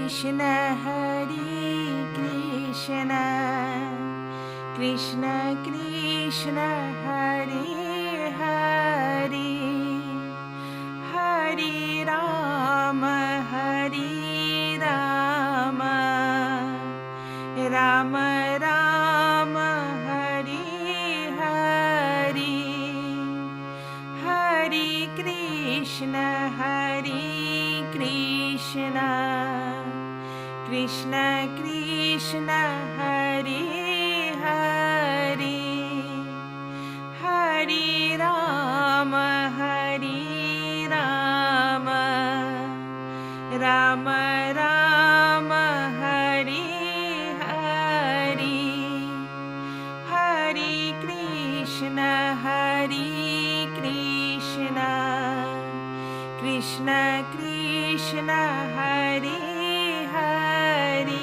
Krishna Hare Krishna Krishna Krishna Hare Hare Hare Ram Ram Ram Hare Hare Hare Krishna Krishna Krishna Hare Hare Hare Ram Ram Ram Hare Hare Hare Krishna Krishna Krishna Hare Hare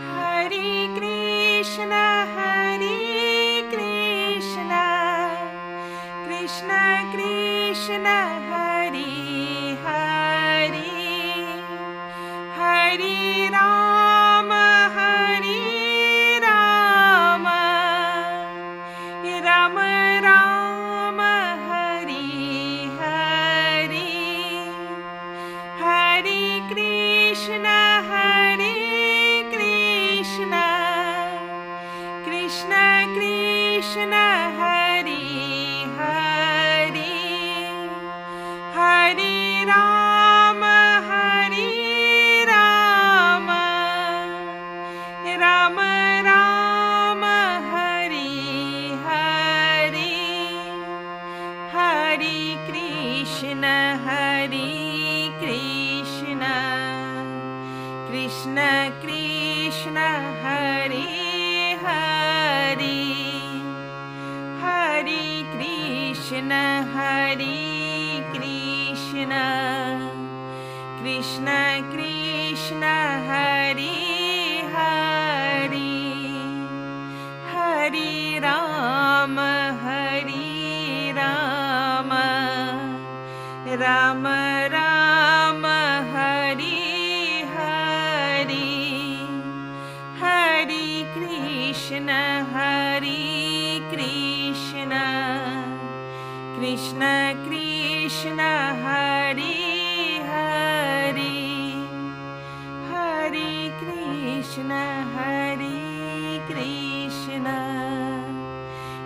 Hare Krishna Krishna Krishna Hare Hare Hare Ram Ram Ram Hare Hare Hare Krishna Krishna Krishna Hare Hare Hare Ram Ram Ram Hare Hare Hare Krishna Krishna Krishna Hare Hare Hare Krishna Krishna Krishna Hare Hare Hare Ram Ram Ram Hare Hare Hare Krishna Krishna Krishna Hare Hare Hare Krishna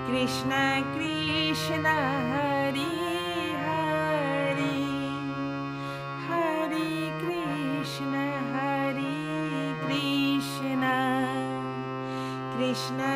Krishna Krishna Hare Hare Hare Krishna Krishna